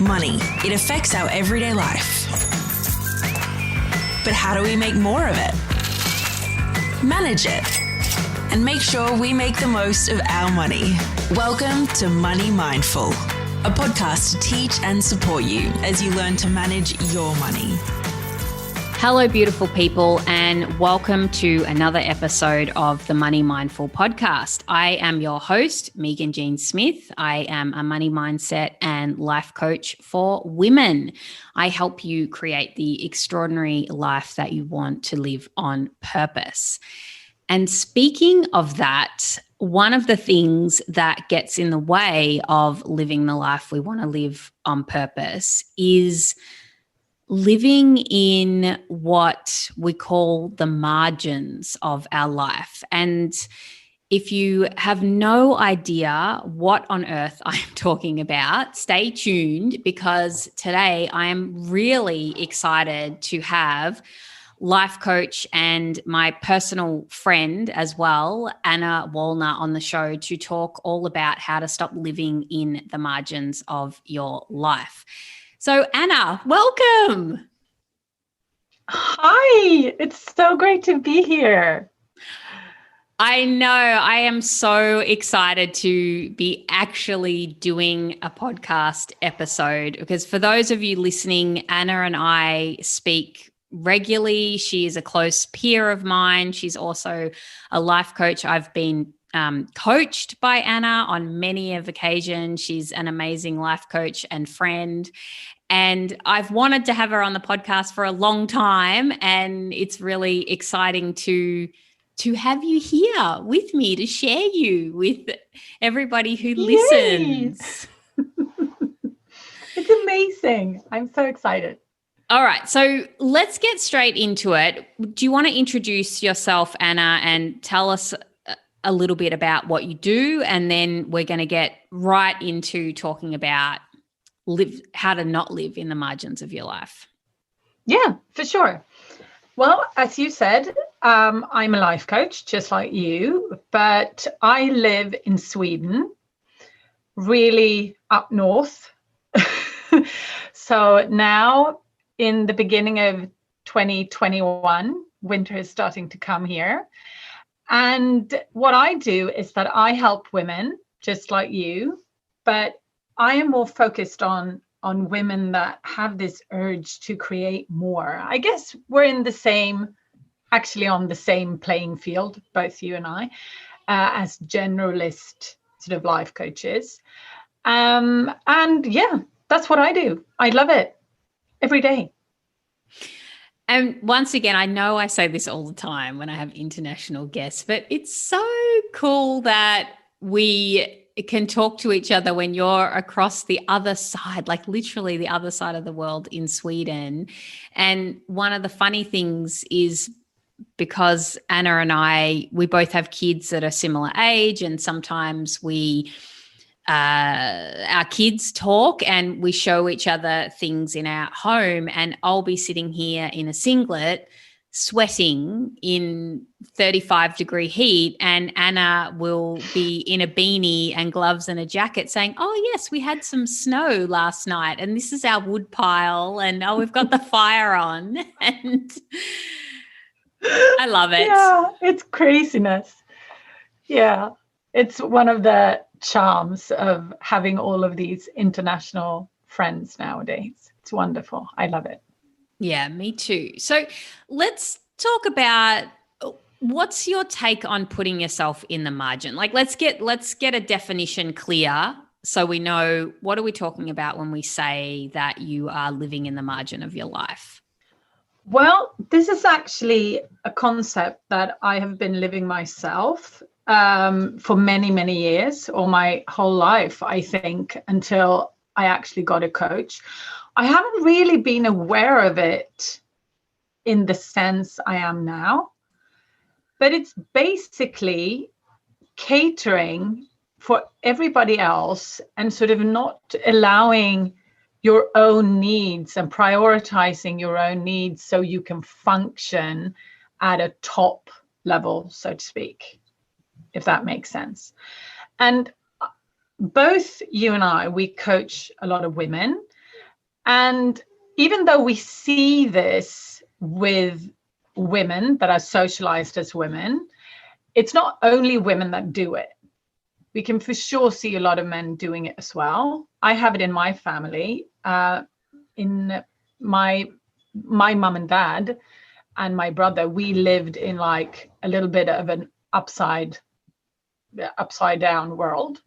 Money. It affects our everyday life. But how do we make more of it? Manage it. And make sure we make the most of our money. Welcome to Money Mindful, a podcast to teach and support you as you learn to manage your money. Hello, beautiful people, and welcome to another episode of the Money Mindful podcast. I am your host, Megan Jean Smith. I am a money mindset and life coach for women. I help you create the extraordinary life that you want to live on purpose. And speaking of that, one of the things that gets in the way of living the life we want to live on purpose is living in what we call the margins of our life. And if you have no idea what on earth I'm talking about, stay tuned, because today I am really excited to have life coach and my personal friend as well, Anna Wallner, on the show to talk all about how to stop living in the margins of your life. So Anna, welcome. Hi, it's so great to be here. I know. I am so excited to be actually doing a podcast episode because for those of you listening, Anna and I speak regularly. She is a close peer of mine. She's also a life coach. I've been coached by Anna on many of occasions. She's an amazing life coach and friend. And I've wanted to have her on the podcast for a long time. And it's really exciting to have you here with me to share you with everybody who listens. It's amazing. I'm so excited. All right. So let's get straight into it. Do you want to introduce yourself, Anna, and tell us a little bit about what you do? And then we're going to get right into talking about how to not live in the margins of your life. Yeah, for sure. Well, as you said, I'm a life coach, just like you, but I live in Sweden, really up north. So now in the beginning of 2021, winter is starting to come here. And what I do is that I help women just like you, but I am more focused on women that have this urge to create more. I guess we're on the same playing field, both you and I, as generalist sort of life coaches. And yeah, that's what I do. I love it every day. And once again, I know I say this all the time when I have international guests, but it's so cool that we can talk to each other when you're across the other side, like literally the other side of the world in Sweden. And one of the funny things is because Anna and we both have kids that are similar age, and sometimes our kids talk and we show each other things in our home, and I'll be sitting here in a singlet sweating in 35-degree heat, and Anna will be in a beanie and gloves and a jacket saying, oh yes, we had some snow last night and this is our wood pile, and oh, we've got the fire on. And I love it. Yeah, it's craziness. Yeah, it's one of the charms of having all of these international friends nowadays. It's wonderful. I love it. Yeah, me too. So let's talk about what's your take on putting yourself in the margin? Like let's get a definition clear so we know what are we talking about when we say that you are living in the margin of your life. Well, this is actually a concept that I have been living myself for many, many years, or my whole life, I think, until I actually got a coach. I haven't really been aware of it in the sense I am now, but it's basically catering for everybody else and sort of not allowing your own needs and prioritizing your own needs so you can function at a top level, so to speak, if that makes sense. And both you and I, we coach a lot of women. And even though we see this with women that are socialized as women, it's not only women that do it. We can for sure see a lot of men doing it as well. I have it in my family. In my mum and dad and my brother, we lived in like a little bit of an upside down world,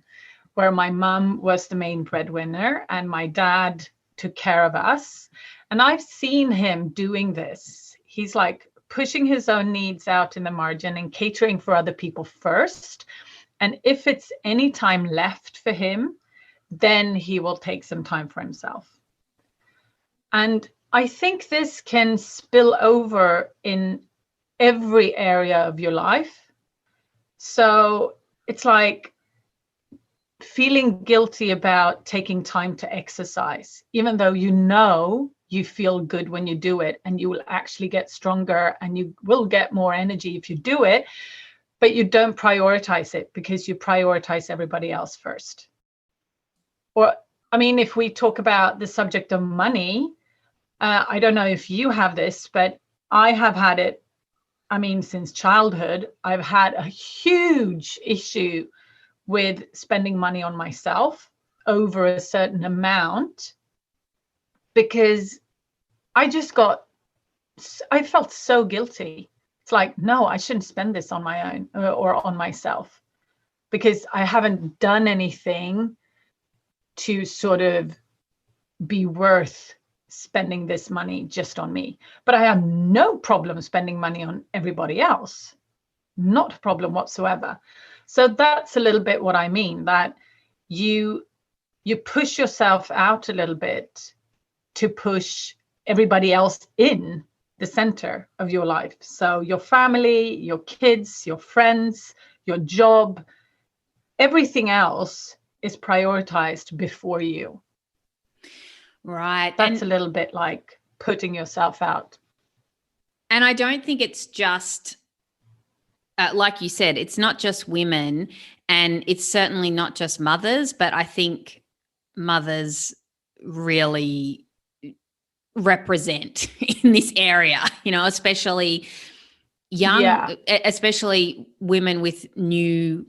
where my mum was the main breadwinner and my dad took care of us. And I've seen him doing this. He's like pushing his own needs out in the margin and catering for other people first. And if it's any time left for him, then he will take some time for himself. And I think this can spill over in every area of your life. So it's like feeling guilty about taking time to exercise, even though you feel good when you do it, and you will actually get stronger and you will get more energy if you do it, but you don't prioritize it because you prioritize everybody else first. Or, I mean, if we talk about the subject of money, I don't know if you have this, but I have had it. I mean, since childhood, I've had a huge issue with spending money on myself over a certain amount, because I felt so guilty. It's like, no, I shouldn't spend this on my own or on myself, because I haven't done anything to sort of be worth spending this money just on me. But I have no problem spending money on everybody else. Not a problem whatsoever. So that's a little bit what I mean, that you push yourself out a little bit to push everybody else in the center of your life. So your family, your kids, your friends, your job, everything else is prioritized before you. Right. That's a little bit like putting yourself out. And I don't think it's just, like you said, it's not just women, and it's certainly not just mothers, but I think mothers really represent in this area, especially especially women with new,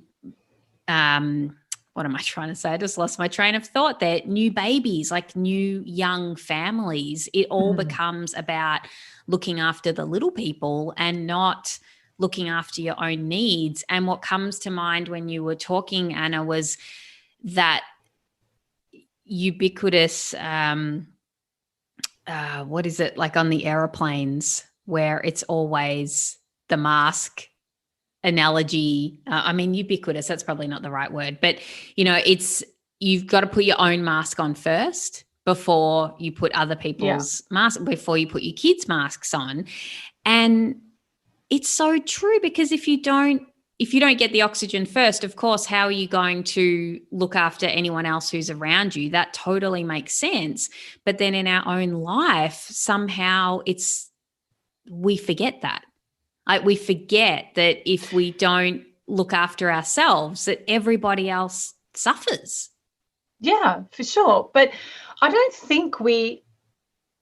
what am I trying to say? I just lost my train of thought there. New babies, like new young families. It all becomes about looking after the little people and not looking after your own needs. And what comes to mind when you were talking, Anna, was that ubiquitous, what is it, like on the aeroplanes, where it's always the mask analogy. I mean, ubiquitous, that's probably not the right word, but you've got to put your own mask on first before you put other people's masks, before you put your kids' masks on. And it's so true, because if you don't get the oxygen first, of course, how are you going to look after anyone else who's around you? That totally makes sense. But then in our own life, somehow we forget that. Like, we forget that if we don't look after ourselves, that everybody else suffers. Yeah, for sure. But I don't think when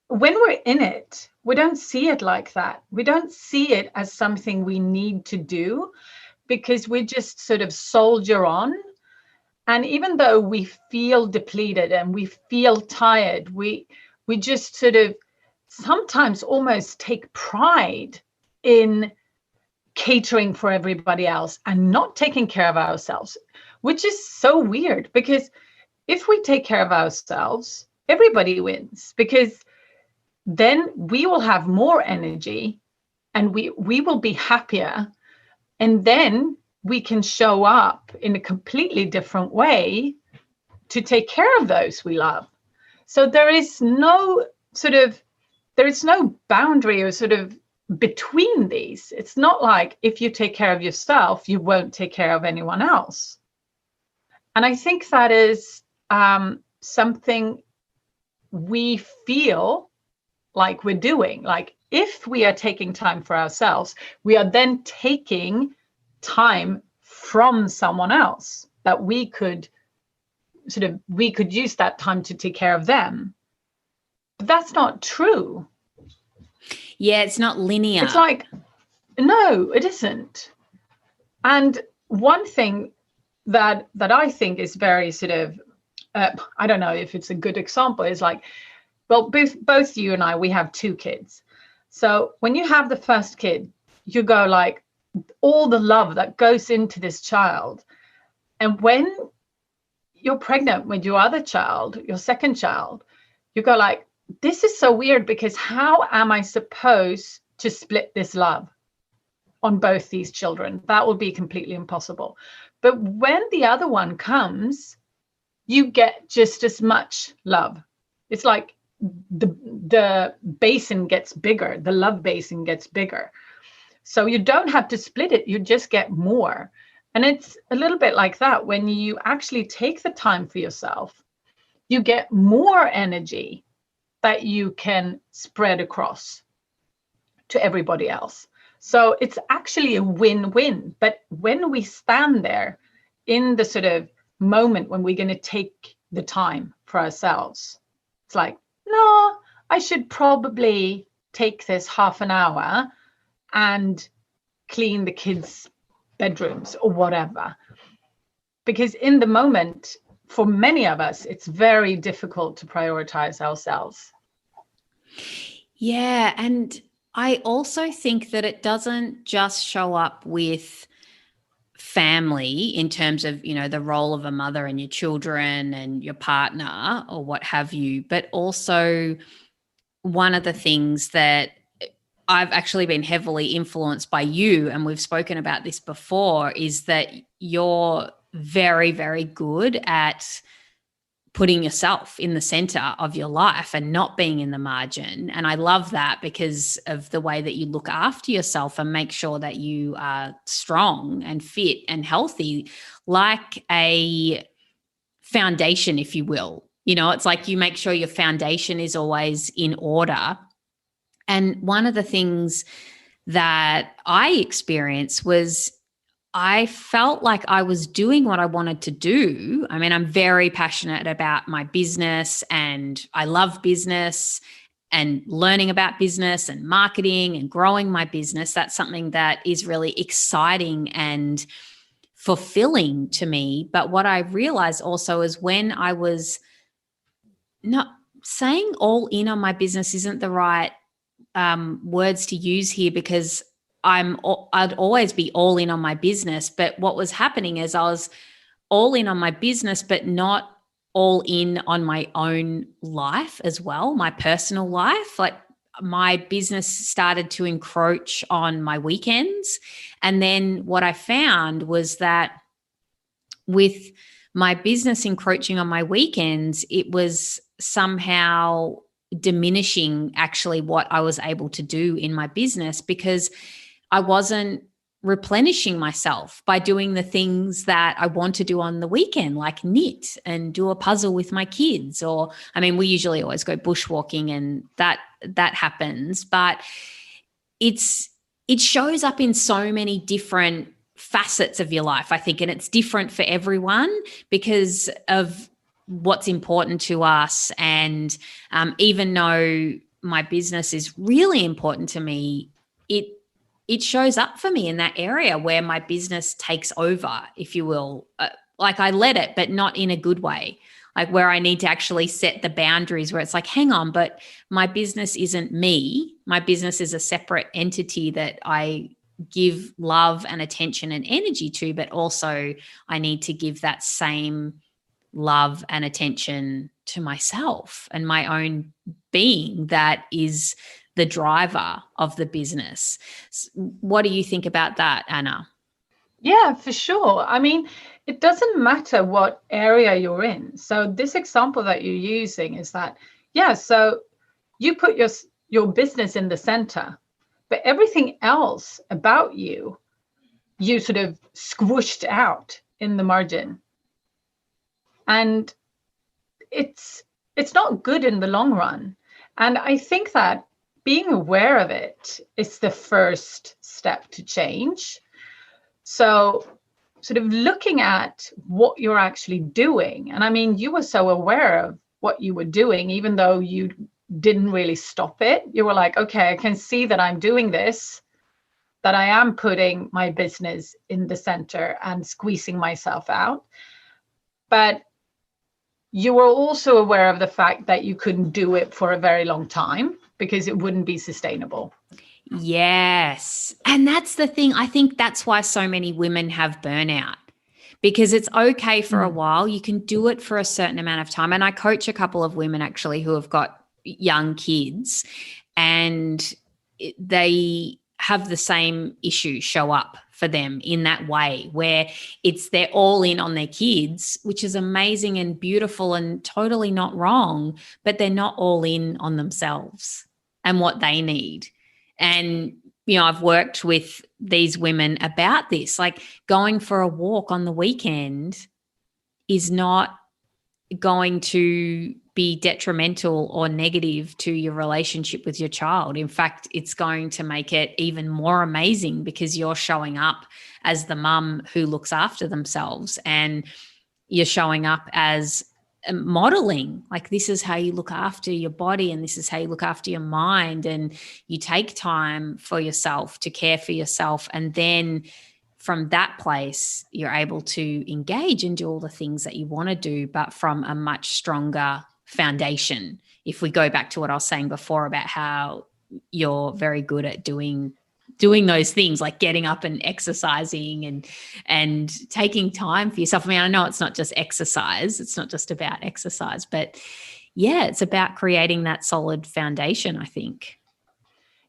we're in it, we don't see it like that. We don't see it as something we need to do, because we just sort of soldier on. And even though we feel depleted and we feel tired, we just sort of sometimes almost take pride in catering for everybody else and not taking care of ourselves, which is so weird, because if we take care of ourselves, everybody wins, because then we will have more energy and we will be happier, and then we can show up in a completely different way to take care of those we love. So there is no boundary or sort of between these. It's not like if you take care of yourself, you won't take care of anyone else. And I think that is something we feel like we're doing. Like, if we are taking time for ourselves, we are then taking time from someone else that we could use that time to take care of them. that's not true. Yeah, it's not linear. It's like, no, it isn't. And one thing that I think is very sort of, I don't know if it's a good example, is like, well, both you and I, we have 2 kids. So when you have the first kid, you go like, all the love that goes into this child. And when you're pregnant with your other child, your second child, you go like, this is so weird, because how am I supposed to split this love on both these children? That would be completely impossible. But when the other one comes, you get just as much love. It's like the basin gets bigger, the love basin gets bigger. So you don't have to split it, you just get more. And it's a little bit like that. When you actually take the time for yourself, you get more energy that you can spread across to everybody else. So it's actually a win-win. But when we stand there in the sort of moment when we're going to take the time for ourselves, it's like, no, I should probably take this half an hour and clean the kids' bedrooms or whatever. Because in the moment, for many of us, it's very difficult to prioritize ourselves. Yeah. And I also think that it doesn't just show up with family in terms of, the role of a mother and your children and your partner or what have you, but also one of the things that I've actually been heavily influenced by you, and we've spoken about this before, is that you're very, very good at putting yourself in the center of your life and not being in the margin. And I love that because of the way that you look after yourself and make sure that you are strong and fit and healthy, like a foundation, if you will. It's like you make sure your foundation is always in order. And one of the things that I experienced was I felt like I was doing what I wanted to do. I mean, I'm very passionate about my business and I love business and learning about business and marketing and growing my business. That's something that is really exciting and fulfilling to me. But what I realized also is when I was not saying all in on my business isn't the right words to use here, because I'd always be all in on my business. But what was happening is I was all in on my business, but not all in on my own life as well, my personal life. Like my business started to encroach on my weekends. And then what I found was that with my business encroaching on my weekends, it was somehow diminishing actually what I was able to do in my business, because I wasn't replenishing myself by doing the things that I want to do on the weekend, like knit and do a puzzle with my kids. Or, I mean, we usually always go bushwalking and that happens, but it shows up in so many different facets of your life, I think, and it's different for everyone because of what's important to us. And even though my business is really important to me, it shows up for me in that area where my business takes over, if you will. Like I let it, but not in a good way, like where I need to actually set the boundaries where it's like, hang on, but my business isn't me. My business is a separate entity that I give love and attention and energy to, but also I need to give that same love and attention to myself and my own being that is the driver of the business. What do you think about that, Anna? Yeah, for sure. I mean, it doesn't matter what area you're in. So this example that you're using is that, yeah, so you put your business in the center, but everything else about you sort of squished out in the margin. And it's not good in the long run. And I think that being aware of it is the first step to change. So sort of looking at what you're actually doing. And I mean, you were so aware of what you were doing, even though you didn't really stop it. You were like, okay, I can see that I'm doing this, that I am putting my business in the center and squeezing myself out. But you were also aware of the fact that you couldn't do it for a very long time because it wouldn't be sustainable. Yes. And that's the thing. I think that's why so many women have burnout, because it's okay for a while. You can do it for a certain amount of time. And I coach a couple of women actually who have got young kids, and they have the same issue show up for them in that way, where they're all in on their kids, which is amazing and beautiful and totally not wrong, but they're not all in on themselves and what they need. And, I've worked with these women about this, like going for a walk on the weekend is not going to be detrimental or negative to your relationship with your child. In fact, it's going to make it even more amazing because you're showing up as the mum who looks after themselves, and you're showing up as modeling, like, this is how you look after your body and this is how you look after your mind, and you take time for yourself to care for yourself, and then from that place you're able to engage and do all the things that you want to do, but from a much stronger foundation. If we go back to what I was saying before about how you're very good at doing those things, like getting up and exercising and taking time for yourself. I mean, I know it's not just exercise. It's not just about exercise, but yeah, it's about creating that solid foundation, I think.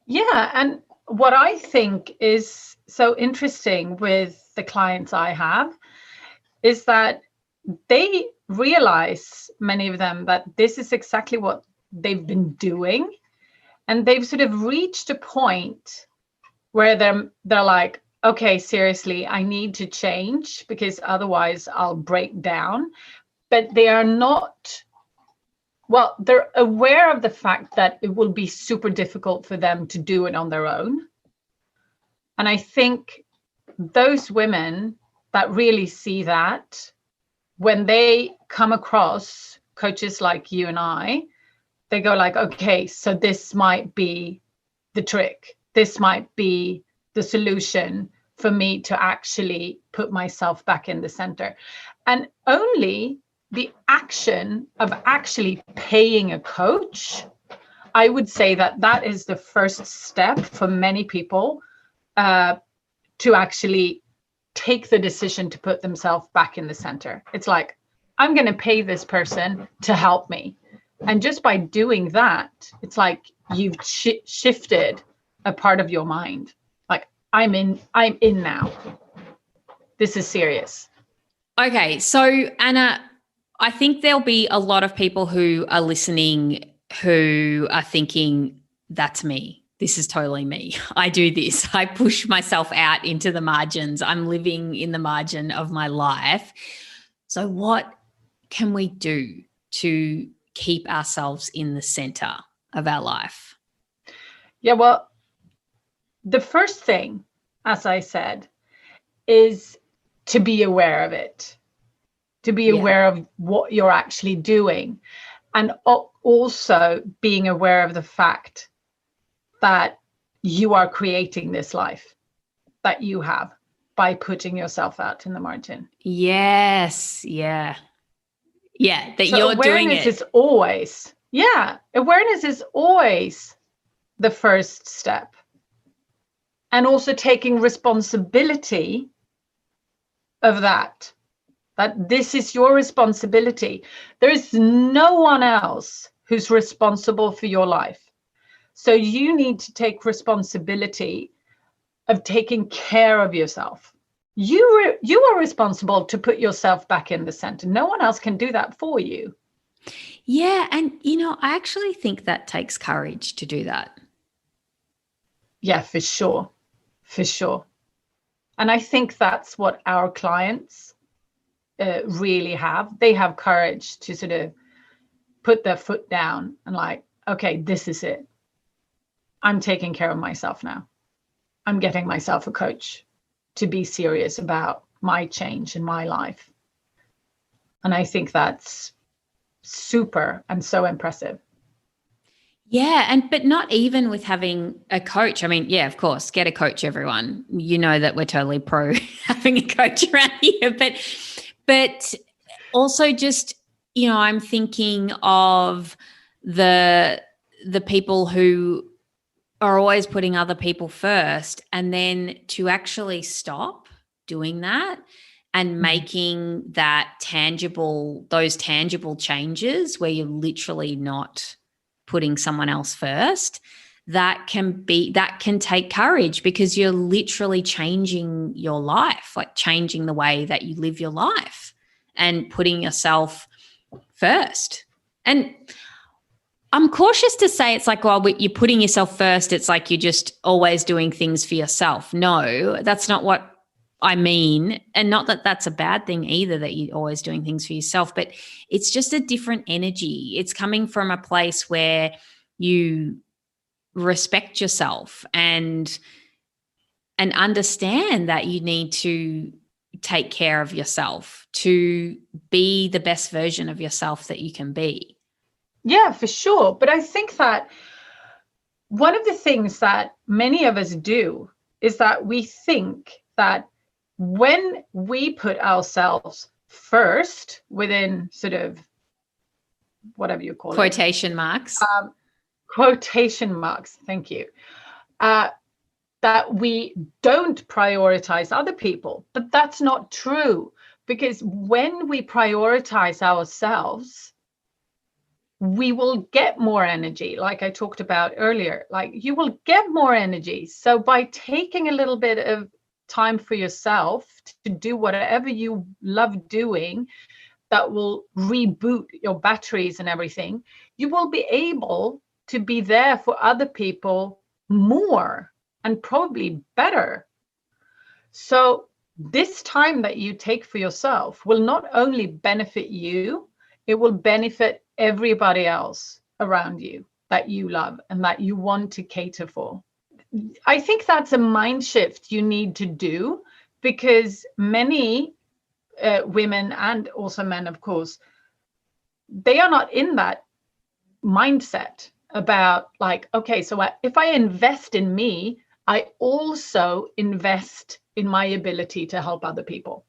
Yeah. And what I think is so interesting with the clients I have is that they realize, many of them, that this is exactly what they've been doing. And they've sort of reached a point where they're like, okay, seriously, I need to change because otherwise I'll break down. But they are not, well, they're aware of the fact that it will be super difficult for them to do it on their own. And I think those women that really see that, when they come across coaches like you and I, they go like, okay, so this might be the trick. This might be the solution for me to actually put myself back in the center. And only the action of actually paying a coach, I would say that is the first step for many people to actually take the decision to put themselves back in the center. It's like, I'm going to pay this person to help me. And just by doing that, it's like you've shifted a part of your mind. Like, I'm in now. This is serious. Okay. So Anna, I think there'll be a lot of people who are listening who are thinking, that's me. This is totally me. I do this. I push myself out into the margins. I'm living in the margin of my life. So what can we do to keep ourselves in the center of our life? Yeah, well, the first thing, as I said, is to be aware of it, to be aware of what you're actually doing, and also being aware of the fact that you are creating this life that you have by putting yourself out in the margin. Yes. Yeah. Yeah. That so you're doing it. Awareness is always the first step. And also taking responsibility of that this is your responsibility. There is no one else who's responsible for your life. So you need to take responsibility of taking care of yourself. You are responsible to put yourself back in the center. No one else can do that for you. Yeah. And, I actually think that takes courage to do that. Yeah, for sure. For sure. And I think that's what our clients really have. They have courage to sort of put their foot down and like, okay, this is it. I'm taking care of myself now. I'm getting myself a coach to be serious about my change in my life. And I think that's super and so impressive. Yeah. But not even with having a coach. I mean, yeah, of course, get a coach, everyone. You know that we're totally pro having a coach around here. But also just, I'm thinking of the people who are always putting other people first, and then to actually stop doing that and making those tangible changes where you're literally not putting someone else first, that can take courage, because you're literally changing your life, like changing the way that you live your life and putting yourself first. And I'm cautious to say it's like, well, you're putting yourself first. It's like you're just always doing things for yourself. No, that's not what I mean. And not that that's a bad thing either, that you're always doing things for yourself, but it's just a different energy. It's coming from a place where you respect yourself and understand that you need to take care of yourself to be the best version of yourself that you can be. Yeah, for sure. But I think that one of the things that many of us do is that we think that when we put ourselves first, within sort of whatever you call quotation marks, quotation marks, thank you, that we don't prioritize other people. But that's not true, because when we prioritize ourselves, we will get more energy, like I talked about earlier. Like, you will get more energy. So by taking a little bit of time for yourself to do whatever you love doing, that will reboot your batteries and everything, you will be able to be there for other people more and probably better. So this time that you take for yourself will not only benefit you, it will benefit everybody else around you that you love and that you want to cater for. I think that's a mind shift you need to do, because many women, and also men, of course, they are not in that mindset about like, okay, so if I invest in me, I also invest in my ability to help other people.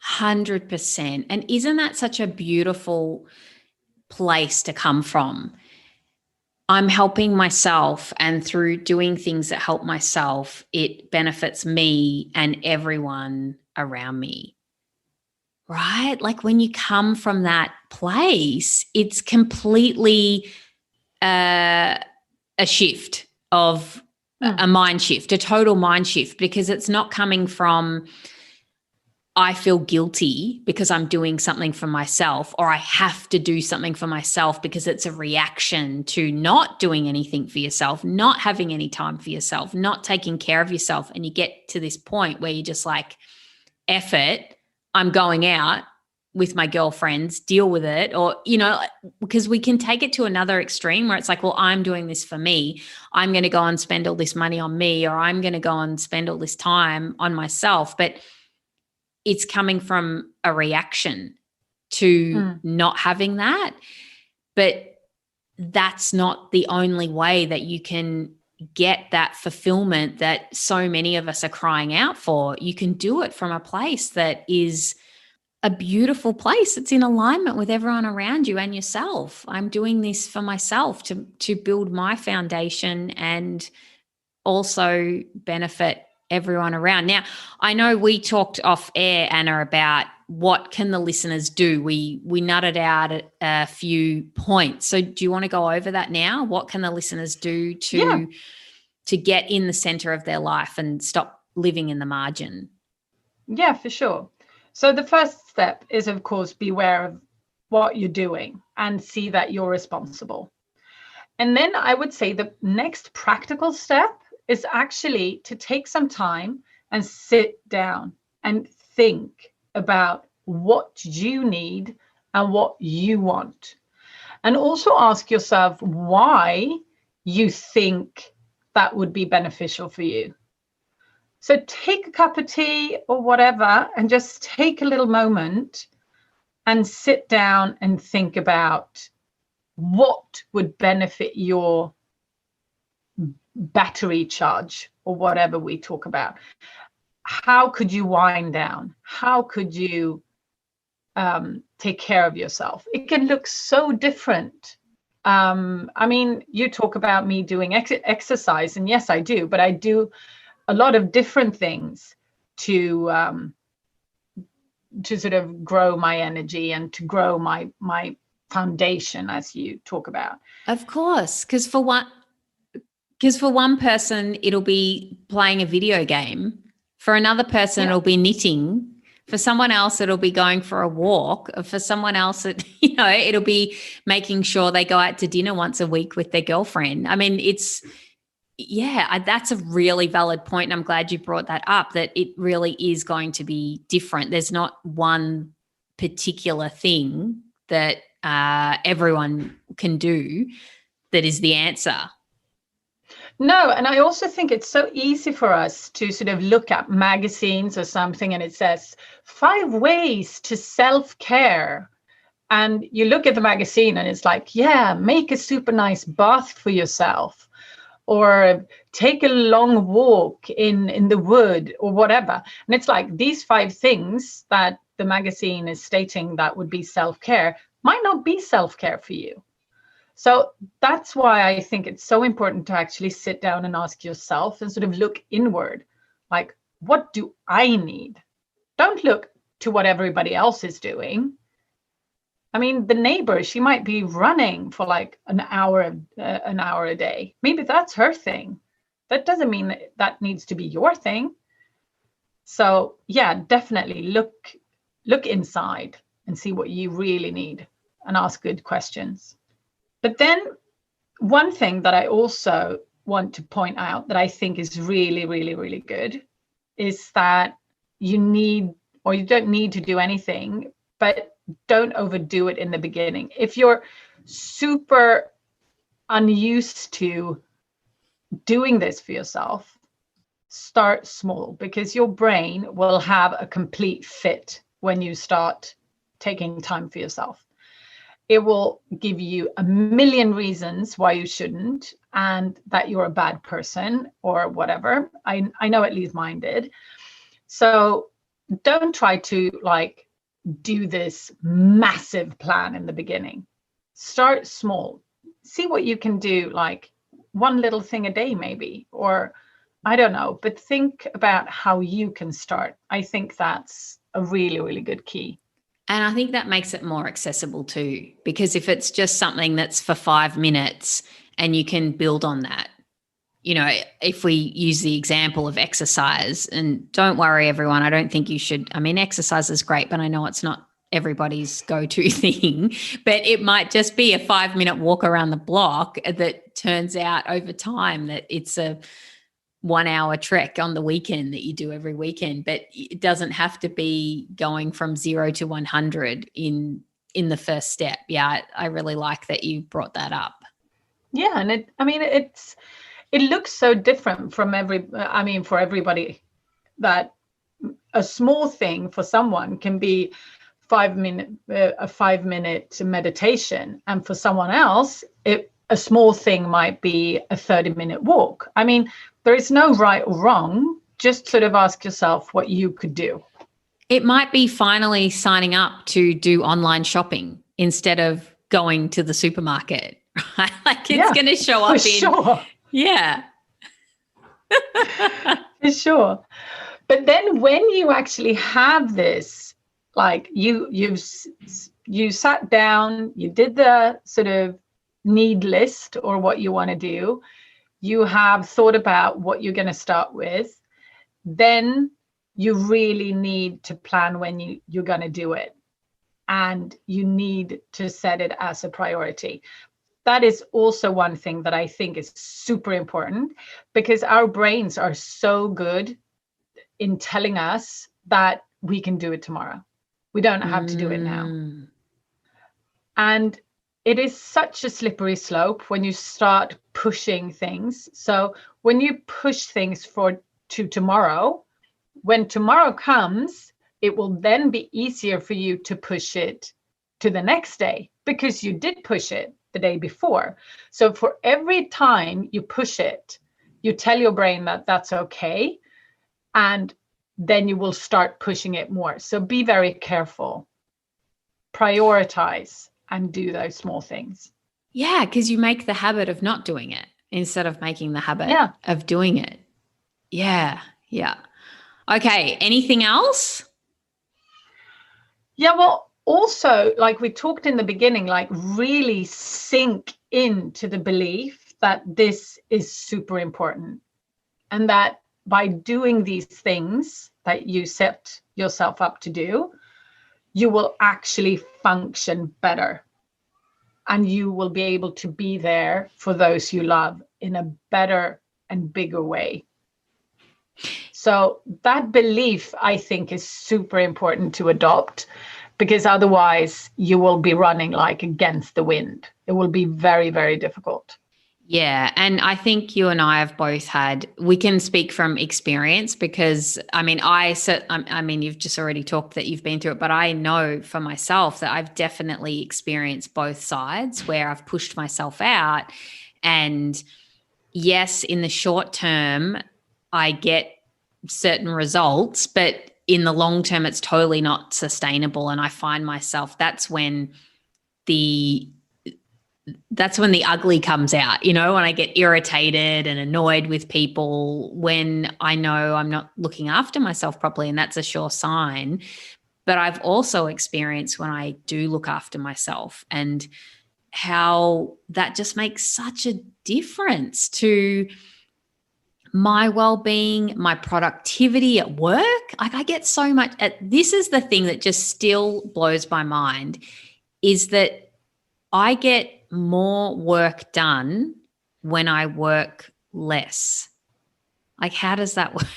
100%. And isn't that such a beautiful place to come from? I'm helping myself, and through doing things that help myself, it benefits me and everyone around me. Right? Like when you come from that place, it's completely a shift of a mind shift, a total mind shift, because it's not coming from, I feel guilty because I'm doing something for myself, or I have to do something for myself, because it's a reaction to not doing anything for yourself, not having any time for yourself, not taking care of yourself. And you get to this point where you're just like, F it, I'm going out with my girlfriends, deal with it. Or, because we can take it to another extreme where it's like, well, I'm doing this for me. I'm going to go and spend all this money on me, or I'm going to go and spend all this time on myself. But it's coming from a reaction to not having that. But that's not the only way that you can get that fulfillment that so many of us are crying out for. You can do it from a place that is a beautiful place. It's in alignment with everyone around you and yourself. I'm doing this for myself to build my foundation and also benefit everyone around. Now, I know we talked off air, Anna, about what can the listeners do. We nutted out a few points. So do you want to go over that now? What can the listeners do to get in the center of their life and stop living in the margin? Yeah, for sure. So the first step is, of course, be aware of what you're doing and see that you're responsible. And then I would say the next practical step is actually to take some time and sit down and think about what you need and what you want. And also ask yourself why you think that would be beneficial for you. So take a cup of tea or whatever and just take a little moment and sit down and think about what would benefit your battery charge or whatever we talk about. How could you wind down? How could you take care of yourself? It can look so different. I mean, you talk about me doing exercise, and yes, I do, but I do a lot of different things to sort of grow my energy and to grow my foundation, as you talk about. Of course, because for one person, it'll be playing a video game. For another person, it'll be knitting. For someone else, it'll be going for a walk. For someone else, it'll be making sure they go out to dinner once a week with their girlfriend. I mean, that's a really valid point. And I'm glad you brought that up, that it really is going to be different. There's not one particular thing that everyone can do that is the answer. No, and I also think it's so easy for us to sort of look at magazines or something and it says 5 ways to self-care. And you look at the magazine and it's like, yeah, make a super nice bath for yourself, or take a long walk in the wood, or whatever. And it's like these 5 things that the magazine is stating that would be self-care might not be self-care for you. So that's why I think it's so important to actually sit down and ask yourself and sort of look inward. Like, what do I need? Don't look to what everybody else is doing. I mean, the neighbor, she might be running for like an hour a day. Maybe that's her thing. That doesn't mean that needs to be your thing. So yeah, definitely look inside and see what you really need and ask good questions. But then one thing that I also want to point out that I think is really, really, really good is that you don't need to do anything, but don't overdo it in the beginning. If you're super unused to doing this for yourself, start small, because your brain will have a complete fit when you start taking time for yourself. It will give you a million reasons why you shouldn't, and that you're a bad person or whatever. I know at least mine did. So don't try to do this massive plan in the beginning. Start small. See what you can do, like one little thing a day maybe, or I don't know, but think about how you can start. I think that's a really, really good key. And I think that makes it more accessible too, because if it's just something that's for 5 minutes and you can build on that, if we use the example of exercise, and don't worry, everyone, I don't think you should. I mean, exercise is great, but I know it's not everybody's go-to thing, but it might just be a 5-minute walk around the block that turns out over time that it's a 1-hour trek on the weekend that you do every weekend. But it doesn't have to be going from 0 to 100 in the first step. Yeah, I really like that you brought that up. Yeah, and it looks so different for everybody, that a small thing for someone can be a 5-minute meditation, and for someone else a small thing might be a 30-minute walk. I mean, there is no right or wrong. Just sort of ask yourself what you could do. It might be finally signing up to do online shopping instead of going to the supermarket, right? Like it's going to show up in. Sure. Yeah. For sure. But then when you actually have this, like you sat down, you did the sort of need list or what you want to do, you have thought about what you're going to start with, then you really need to plan when you're going to do it. And you need to set it as a priority. That is also one thing that I think is super important, because our brains are so good in telling us that we can do it tomorrow. We don't have to do it now. And it is such a slippery slope when you start pushing things. So when you push things to tomorrow, when tomorrow comes, it will then be easier for you to push it to the next day, because you did push it the day before. So for every time you push it, you tell your brain that that's okay, and then you will start pushing it more. So be very careful, prioritize, and do those small things. Yeah, because you make the habit of not doing it instead of making the habit of doing it. Yeah, yeah. Okay, anything else? Yeah, well, also, like we talked in the beginning, like really sink into the belief that this is super important, and that by doing these things that you set yourself up to do, you will actually function better, and you will be able to be there for those you love in a better and bigger way. So that belief, I think, is super important to adopt, because otherwise you will be running like against the wind. It will be very, very difficult. Yeah. And I think you and I have both we can speak from experience, because I mean, you've just already talked that you've been through it, but I know for myself that I've definitely experienced both sides where I've pushed myself out. And yes, in the short term, I get certain results, but in the long term, it's totally not sustainable. And I find myself, that's when the ugly comes out, when I get irritated and annoyed with people, when I know I'm not looking after myself properly, and that's a sure sign. But I've also experienced when I do look after myself, and how that just makes such a difference to my well-being, my productivity at work. Like, I get so much this is the thing that just still blows my mind, is that I get more work done when I work less. Like, how does that work?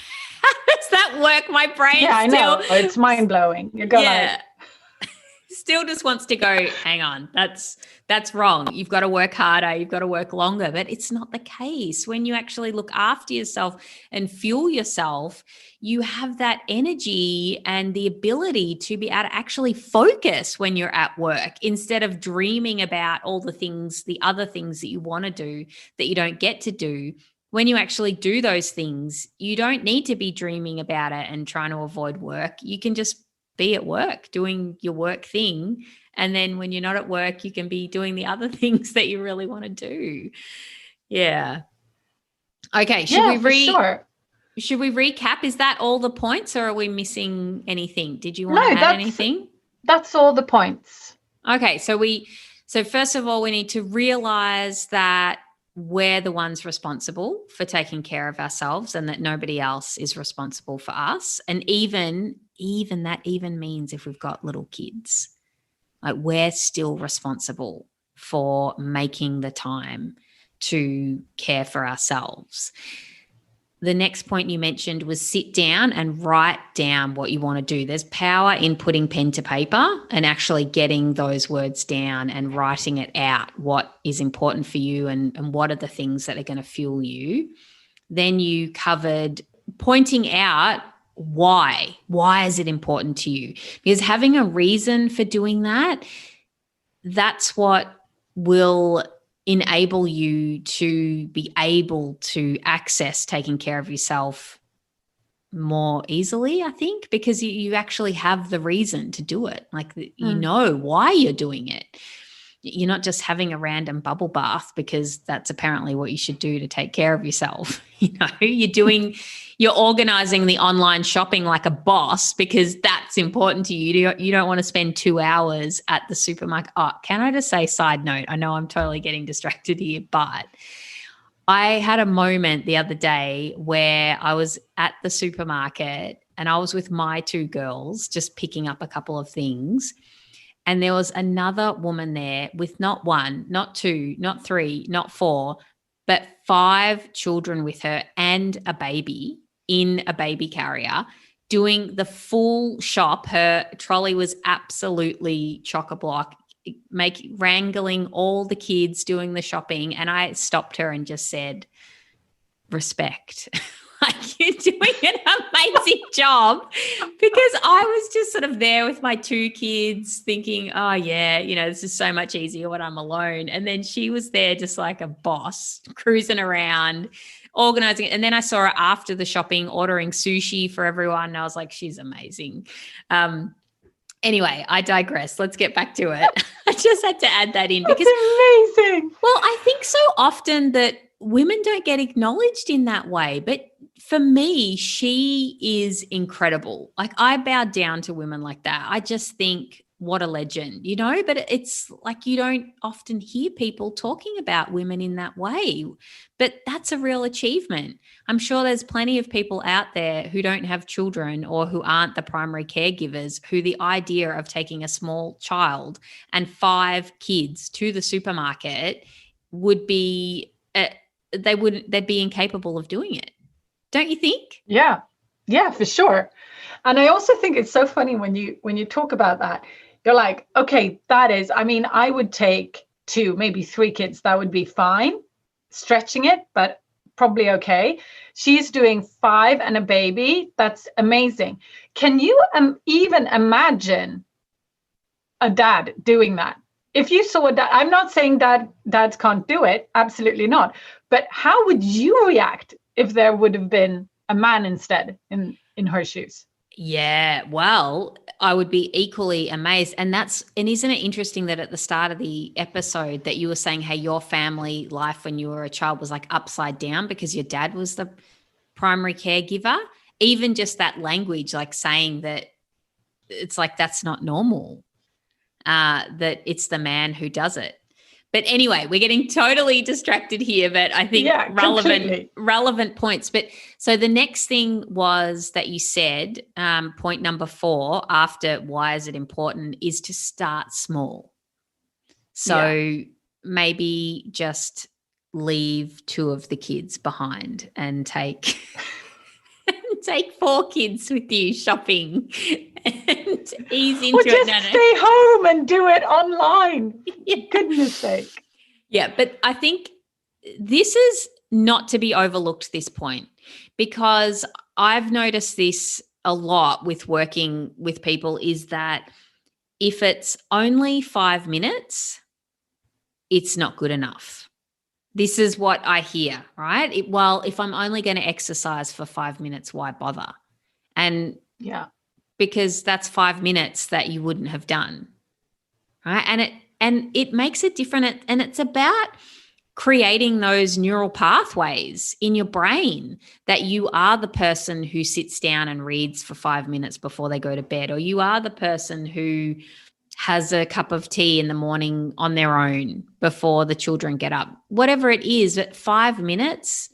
How does that work? My brain I know. It's mind-blowing. You're going still just wants to go, hang on, that's wrong. You've got to work harder. You've got to work longer. But it's not the case. When you actually look after yourself and fuel yourself, you have that energy and the ability to be able to actually focus when you're at work, instead of dreaming about all the other things that you want to do that you don't get to do. When you actually do those things, you don't need to be dreaming about it and trying to avoid work. You can just be at work doing your work thing. And then when you're not at work, you can be doing the other things that you really want to do. Yeah. Okay. Should we recap? Is that all the points, or are we missing anything? Did you want to add anything? That's all the points. Okay. So first of all, we need to realize that we're the ones responsible for taking care of ourselves, and that nobody else is responsible for us. And even that means if we've got little kids, like, we're still responsible for making the time to care for ourselves. The next point you mentioned was sit down and write down what you want to do. There's power in putting pen to paper and actually getting those words down and writing it out, what is important for you and what are the things that are going to fuel you. Then you covered pointing out why. Why is it important to you? Because having a reason for doing that, that's what will enable you to be able to access taking care of yourself more easily, I think, because you actually have the reason to do it. Like, you know why you're doing it. You're not just having a random bubble bath because that's apparently what you should do to take care of yourself. You're organizing the online shopping like a boss because that's important to you. You don't want to spend 2 hours at the supermarket. Oh, can I just say, side note, I know I'm totally getting distracted here, but I had a moment the other day where I was at the supermarket and I was with my 2 girls just picking up a couple of things. And there was another woman there with not 1, not 2, not 3, not 4, but 5 children with her and a baby in a baby carrier doing the full shop. Her trolley was absolutely chock-a-block, wrangling all the kids doing the shopping. And I stopped her and just said, respect. Like, you're doing an amazing job, because I was just sort of there with my 2 kids thinking, oh yeah, this is so much easier when I'm alone. And then she was there just like a boss, cruising around, organizing it. And then I saw her after the shopping, ordering sushi for everyone. And I was like, she's amazing. Anyway, I digress. Let's get back to it. I just had to add that in because that's amazing. Well, I think so often that women don't get acknowledged in that way. But for me, she is incredible. Like, I bow down to women like that. I just think, what a legend, but it's like you don't often hear people talking about women in that way. But that's a real achievement. I'm sure there's plenty of people out there who don't have children or who aren't the primary caregivers, who the idea of taking a small child and 5 kids to the supermarket would be, they'd be incapable of doing it. Don't you think? Yeah, for sure. And I also think it's so funny when you talk about that. You're like, okay, I would take 2, maybe 3 kids. That would be fine. Stretching it, but probably okay. She's doing 5 and a baby. That's amazing. Can you even imagine a dad doing that? If you saw a dad, I'm not saying that dads can't do it. Absolutely not. But how would you react if there would have been a man instead in her shoes? Yeah, well, I would be equally amazed. And isn't it interesting that at the start of the episode that you were saying, hey, your family life when you were a child was like upside down because your dad was the primary caregiver? Even just that language, like saying that it's like that's not normal, that it's the man who does it. But anyway, we're getting totally distracted here, but I think relevant points. But so the next thing was that you said, point number 4, after why is it important, is to start small. So maybe just leave 2 of the kids behind and take 4 kids with you shopping and ease into or just it. Stay home and do it online. Goodness sake. Yeah, but I think this is not to be overlooked, this point, because I've noticed this a lot with working with people, is that if it's only 5 minutes, it's not good enough. This is what I hear, right? If I'm only going to exercise for 5 minutes, why bother? And because that's 5 minutes that you wouldn't have done, right? And it makes it different. And it's about creating those neural pathways in your brain that you are the person who sits down and reads for 5 minutes before they go to bed, or you are the person who has a cup of tea in the morning on their own before the children get up. Whatever it is, but 5 minutes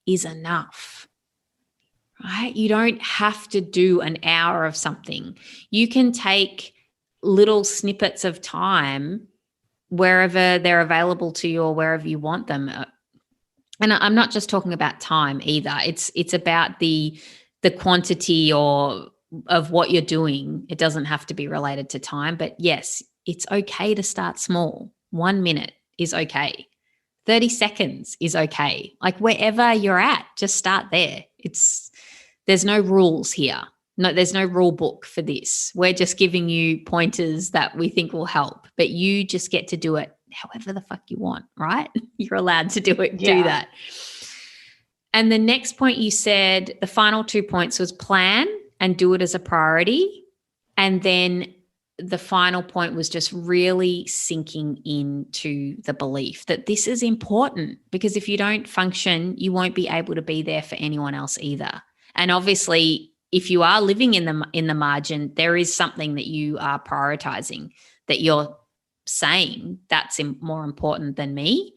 is enough, right? You don't have to do an hour of something. You can take little snippets of time wherever they're available to you or wherever you want them. And I'm not just talking about time either. It's about the quantity of what you're doing. It doesn't have to be related to time, but yes, it's okay to start small. 1 minute is okay. 30 seconds is okay. Like wherever you're at, just start there. There's no rules here. No, there's no rule book for this. We're just giving you pointers that we think will help, but you just get to do it however the fuck you want, right? You're allowed to do it, do that. And the next point you said, the final 2 points was plan and do it as a priority. And then the final point was just really sinking into the belief that this is important, because if you don't function, you won't be able to be there for anyone else either. And obviously, if you are living in the margin, there is something that you are prioritizing, that you're saying that's more important than me.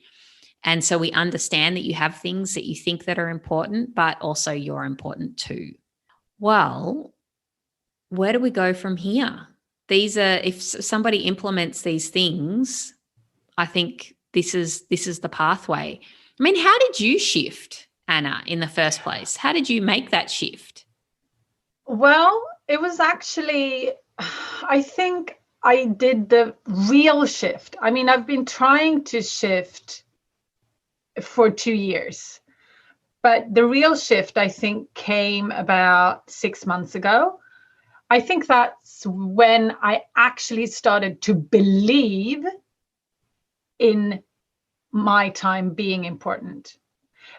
And so we understand that you have things that you think that are important, but also you're important too. Well, where do we go from here? If somebody implements these things, I think this is the pathway. I mean, how did you shift, Anna, in the first place? How did you make that shift? Well, it was actually, I think I did the real shift. I mean, I've been trying to shift for 2 years, But the real shift, I think, came about 6 months ago. I think that's when I actually started to believe in my time being important.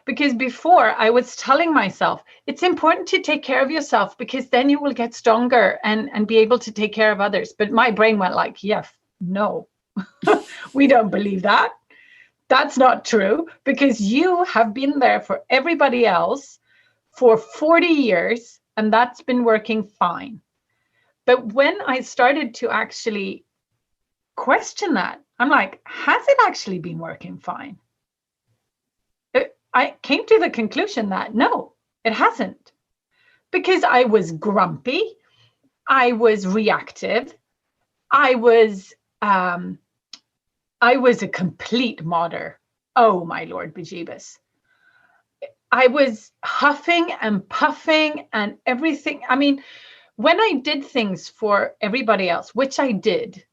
Because before I was telling myself, it's important to take care of yourself because then you will get stronger and be able to take care of others. But my brain went like, yeah, no, we don't believe that. That's not true, because you have been there for everybody else for 40 years and that's been working fine. But when I started to actually question that, I'm like, has it actually been working fine? I came to the conclusion that no, it hasn't, because I was grumpy, I was reactive, I was a complete modder. Oh my Lord bejeebus. I was huffing and puffing and everything. I mean, when I did things for everybody else, which I did,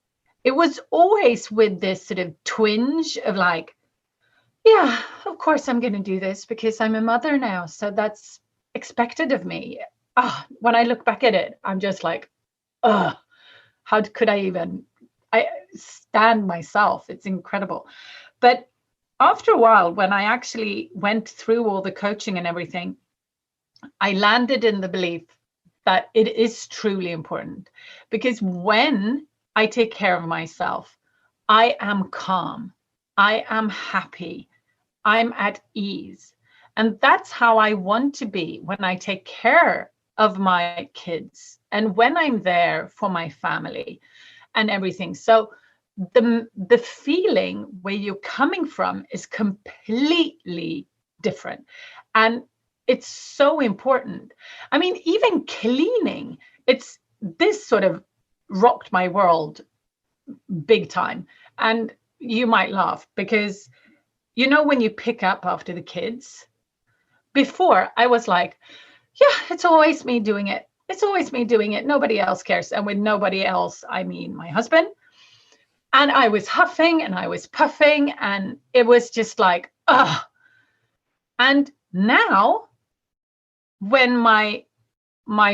it was always with this sort of twinge of like, yeah, of course I'm going to do this because I'm a mother now. So that's expected of me. When I look back at it, I'm just like, how could I even stand myself? It's incredible. But after a while, when I actually went through all the coaching and everything, I landed in the belief that it is truly important, because when I take care of myself, I am calm, I am happy, I'm at ease. And that's how I want to be when I take care of my kids and when I'm there for my family and everything. So the feeling where you're coming from is completely different. And it's so important. I mean, even cleaning, this sort of rocked my world big time. And you might laugh because, when you pick up after the kids, before I was like, yeah, it's always me doing it. It's always me doing it. Nobody else cares. And with nobody else, I mean my husband. And I was huffing and I was puffing and it was just like, ugh. And now when my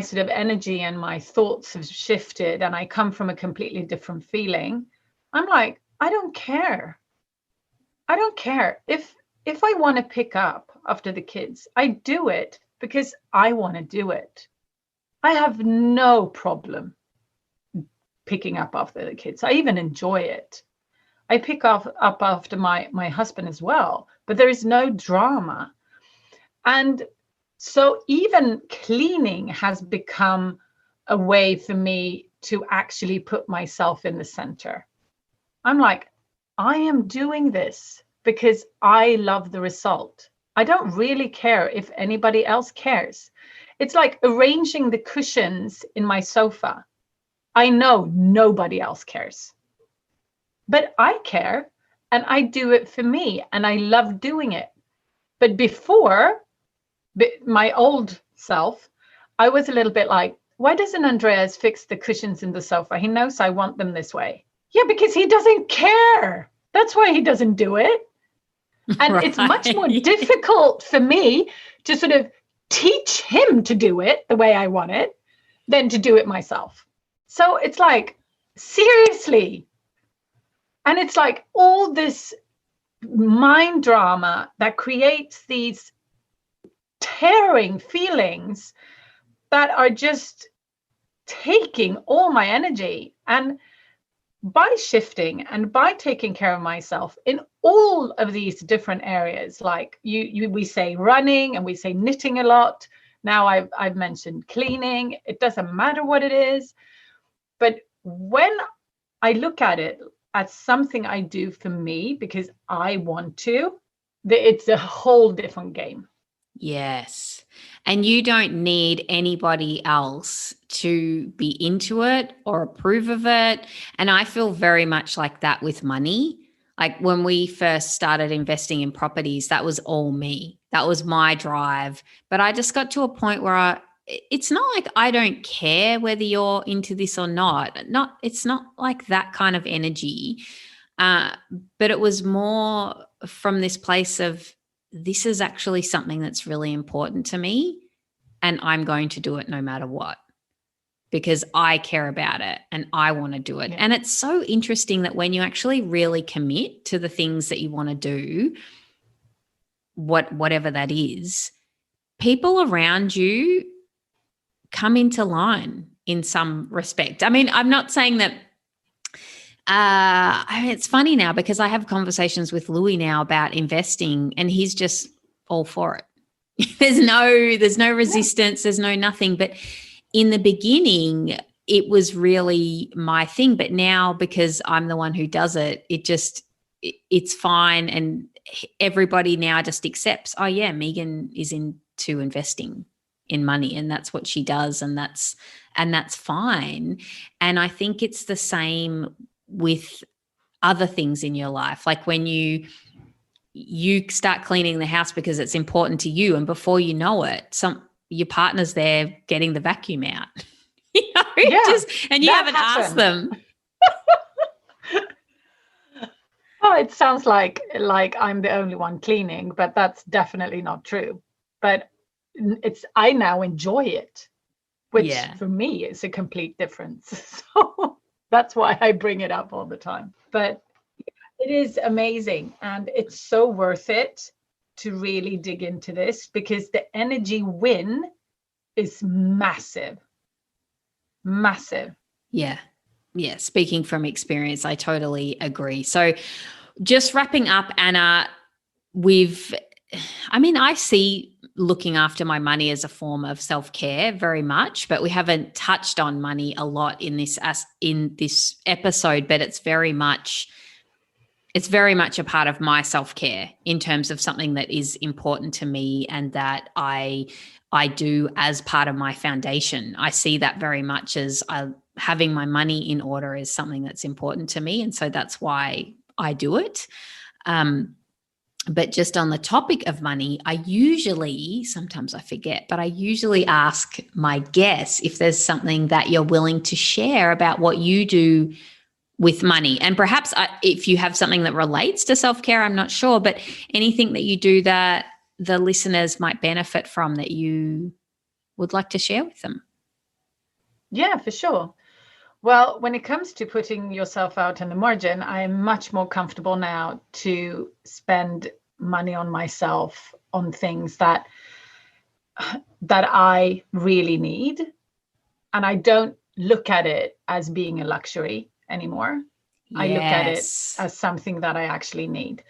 sort of energy and my thoughts have shifted and I come from a completely different feeling, I'm like, I don't care. I don't care. If I want to pick up after the kids, I do it because I want to do it. I have no problem picking up after the kids. I even enjoy it. I pick up after my husband as well, but there is no drama. And so even cleaning has become a way for me to actually put myself in the center. I'm like, I am doing this because I love the result. I don't really care if anybody else cares. It's like arranging the cushions in my sofa. I know nobody else cares, but I care and I do it for me and I love doing it. But before, my old self, I was a little bit like, why doesn't Andreas fix the cushions in the sofa? He knows I want them this way. Yeah, because he doesn't care. That's why he doesn't do it. And It's much more difficult for me to sort of teach him to do it the way I want it than to do it myself. So it's like, seriously. And it's like all this mind drama that creates these tearing feelings that are just taking all my energy. And by shifting and by taking care of myself in all of these different areas, like we say running and we say knitting a lot. Now I've mentioned cleaning. It doesn't matter what it is. But when I look at it as something I do for me because I want to, it's a whole different game. Yes. And you don't need anybody else to be into it or approve of it. And I feel very much like that with money. Like when we first started investing in properties, that was all me. That was my drive. But I just got to a point where it's not like I don't care whether you're into this or not. It's not like that kind of energy. But it was more from this place of this is actually something that's really important to me, and I'm going to do it no matter what, because I care about it and I want to do it. Yeah. And it's so interesting that when you actually really commit to the things that you want to do, whatever that is, people around you come into line in some respect. I mean, I'm not saying that it's funny now because I have conversations with Louis now about investing, and he's just all for it. There's no resistance, there's no nothing. But in the beginning, it was really my thing. But now, because I'm the one who does it, it's fine. And everybody now just accepts, oh yeah, Megan is into investing in money, and that's what she does. And that's fine. And I think it's the same with other things in your life. Like when you start cleaning the house because it's important to you, and before you know it, your partner's there getting the vacuum out. And you haven't asked them. Oh, it sounds like I'm the only one cleaning, but that's definitely not true. But I now enjoy it, which for me is a complete difference. So that's why I bring it up all the time. But it is amazing, and it's so worth it to really dig into this, because the energy win is massive. Massive. Yeah. Speaking from experience, I totally agree. So just wrapping up, Anna, I see looking after my money as a form of self-care very much, but we haven't touched on money a lot in this episode, but it's very much a part of my self-care in terms of something that is important to me and that I do as part of my foundation. I see that very much as having my money in order is something that's important to me. And so that's why I do it. But just on the topic of money, sometimes I forget, but I usually ask my guests if there's something that you're willing to share about what you do with money. And perhaps if you have something that relates to self-care, I'm not sure, but anything that you do that the listeners might benefit from that you would like to share with them. Yeah, for sure. Well, when it comes to putting yourself out in the margin, I'm much more comfortable now to spend money on myself on things that I really need. And I don't look at it as being a luxury anymore. Yes. I look at it as something that I actually need.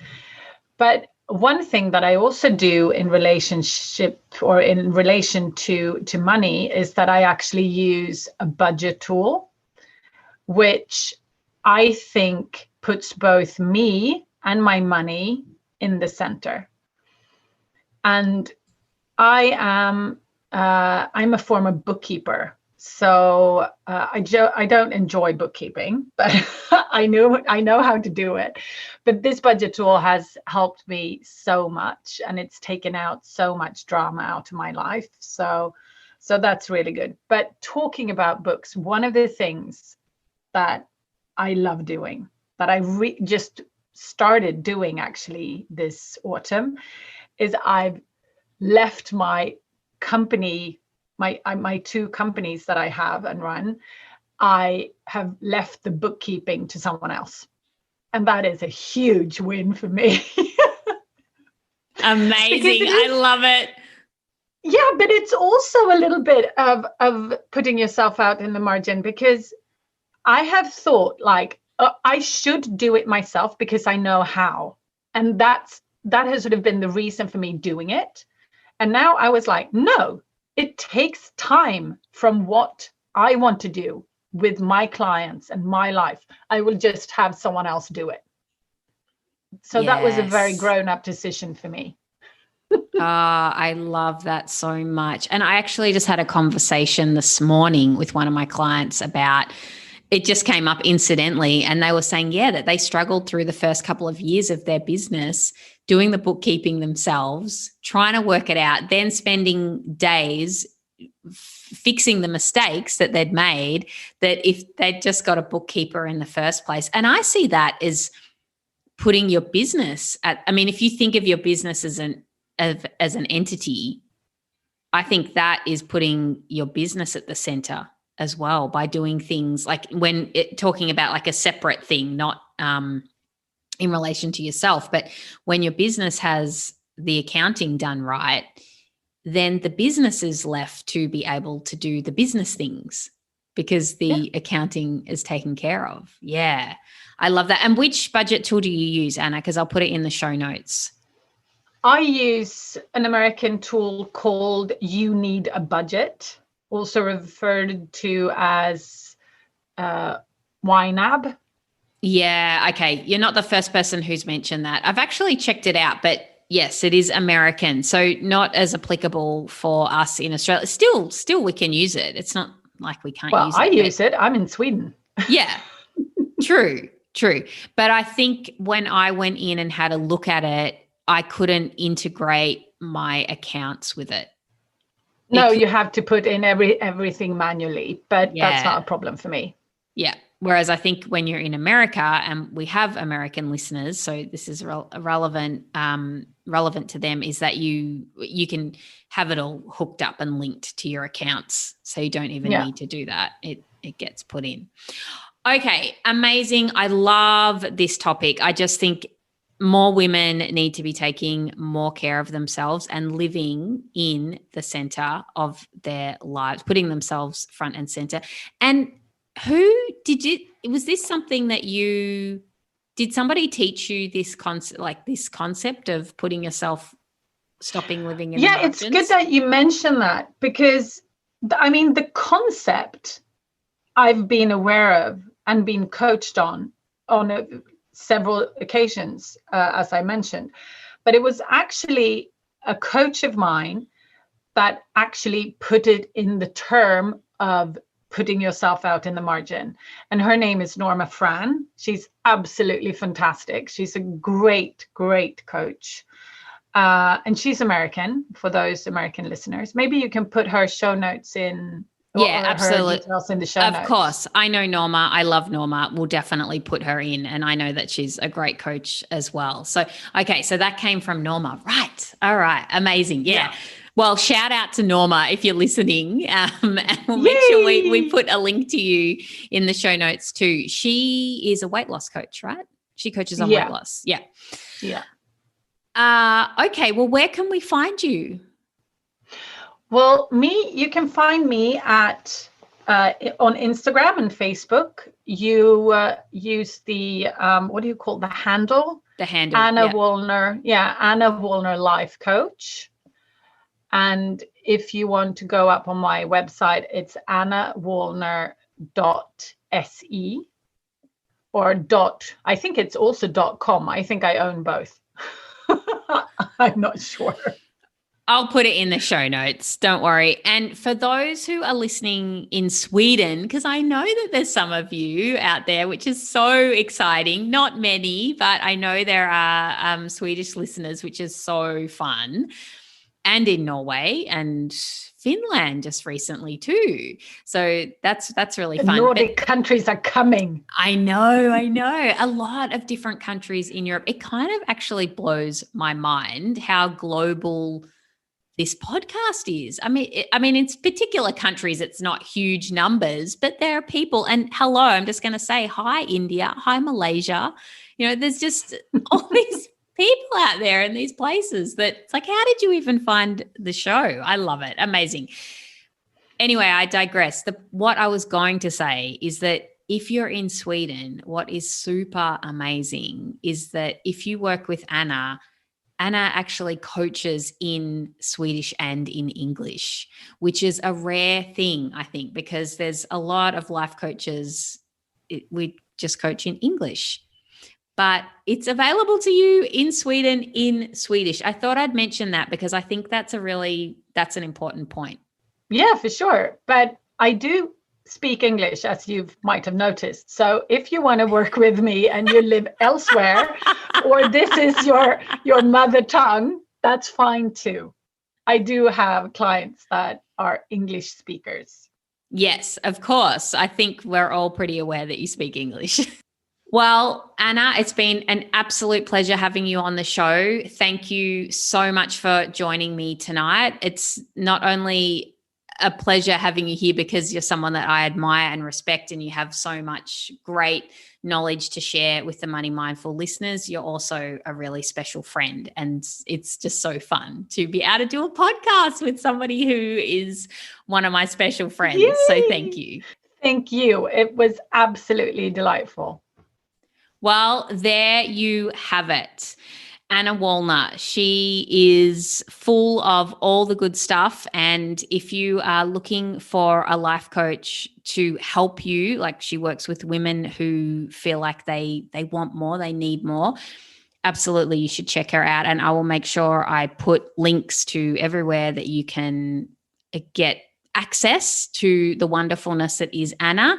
But one thing that I also do in relationship or in relation to money is that I actually use a budget tool, which I think puts both me and my money in the center. And I'm a former bookkeeper. So I don't enjoy bookkeeping, but I know how to do it. But this budget tool has helped me so much, and it's taken out so much drama out of my life. So that's really good. But talking about books, one of the things that I love doing, that I just started doing actually this autumn, is I've left my company, my two companies that I have and run, I have left the bookkeeping to someone else. And that is a huge win for me. Amazing. I love it. Yeah, but it's also a little bit of putting yourself out in the margin, because I have thought I should do it myself because I know how. And that has sort of been the reason for me doing it. And now I was like, no, it takes time from what I want to do with my clients and my life. I will just have someone else do it. So yes. That was a very grown-up decision for me. I love that so much. And I actually just had a conversation this morning with one of my clients about, it just came up incidentally, and they were saying, that they struggled through the first couple of years of their business doing the bookkeeping themselves, trying to work it out, then spending days fixing the mistakes that they'd made, that if they'd just got a bookkeeper in the first place. And I see that as putting your business if you think of your business as as an entity, I think that is putting your business at the center as well by doing things like talking about like a separate thing, not in relation to yourself, but when your business has the accounting done right, then the business is left to be able to do the business things because the accounting is taken care of. Yeah, I love that. And which budget tool do you use, Anna? Because I'll put it in the show notes. I use an American tool called You Need a Budget, also referred to as YNAB. Yeah, okay. You're not the first person who's mentioned that. I've actually checked it out, but yes, it is American. So not as applicable for us in Australia. Still we can use it. It's not like we can't use it. Well, I use it. I'm in Sweden. Yeah, true. But I think when I went in and had a look at it, I couldn't integrate my accounts with it. No, you have to put in everything manually, but that's not a problem for me. Yeah. Whereas I think when you're in America, and we have American listeners, so this is relevant to them, is that you can have it all hooked up and linked to your accounts, so you don't even need to do that. It gets put in. Okay, amazing. I love this topic. I just think more women need to be taking more care of themselves and living in the center of their lives, putting themselves front and center. And was this something that did somebody teach you this concept of putting yourself, stopping living in the margins? It's good that you mention that, because the concept I've been aware of and been coached on several occasions, as I mentioned, but it was actually a coach of mine that actually put it in the term of putting yourself out in the margin. And her name is Norma Fran. She's absolutely fantastic. She's a great, great coach. And she's American, for those American listeners. Maybe you can put her show notes in. Yeah, absolutely. Her details in the show notes. Of course. I know Norma. I love Norma. We'll definitely put her in. And I know that she's a great coach as well. So, okay. So that came from Norma. Right. All right. Amazing. Yeah. Well, shout out to Norma if you're listening. And we'll make sure we put a link to you in the show notes too. She is a weight loss coach, right? She coaches on weight loss. Yeah. Yeah. Okay. Well, where can we find you? Well, you can find me at on Instagram and Facebook. You use the what do you call the handle? The handle. Anna Wallner. Yeah, Anna Wallner Life Coach. And if you want to go up on my website, it's annawallner.se or I think it's also .com. I think I own both. I'm not sure. I'll put it in the show notes. Don't worry. And for those who are listening in Sweden, because I know that there's some of you out there, which is so exciting. Not many, but I know there are Swedish listeners, which is so fun. And in Norway and Finland just recently too. So that's really fun. The Nordic countries are coming. I know. A lot of different countries in Europe. It kind of actually blows my mind how global this podcast is. I mean, in particular countries, it's not huge numbers, but there are people. And hello, I'm just going to say hi, India, hi, Malaysia. There's just all these people out there in these places that it's like, how did you even find the show? I love it. Amazing. Anyway, I digress. What I was going to say is that if you're in Sweden, what is super amazing is that if you work with Anna actually coaches in Swedish and in English, which is a rare thing, I think, because there's a lot of life coaches, we just coach in English. But it's available to you in Sweden in Swedish. I thought I'd mention that because I think that's an important point. Yeah, for sure. But I do speak English, as you might have noticed. So if you want to work with me and you live elsewhere, or this is your mother tongue, that's fine too. I do have clients that are English speakers. Yes, of course. I think we're all pretty aware that you speak English. Well, Anna, it's been an absolute pleasure having you on the show. Thank you so much for joining me tonight. It's not only a pleasure having you here because you're someone that I admire and respect, and you have so much great knowledge to share with the Money Mindful listeners. You're also a really special friend, and it's just so fun to be able to do a podcast with somebody who is one of my special friends. Yay! So thank you. Thank you. It was absolutely delightful. Well, there you have it. Anna Wallner. She is full of all the good stuff. And if you are looking for a life coach to help you, like she works with women who feel like they want more, they need more, absolutely you should check her out. And I will make sure I put links to everywhere that you can get access to the wonderfulness that is Anna.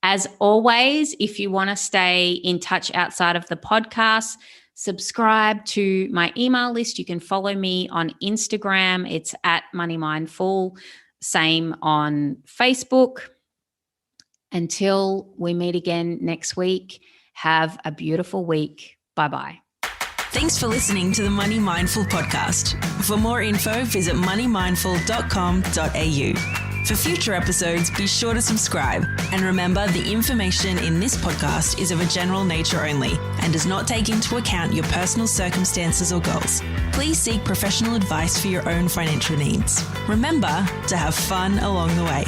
As always, if you want to stay in touch outside of the podcast, subscribe to my email list. You can follow me on Instagram. It's at Money Mindful. Same on Facebook. Until we meet again next week, have a beautiful week. Bye-bye. Thanks for listening to the Money Mindful podcast. For more info, visit moneymindful.com.au. For future episodes, be sure to subscribe. And remember, the information in this podcast is of a general nature only and does not take into account your personal circumstances or goals. Please seek professional advice for your own financial needs. Remember to have fun along the way.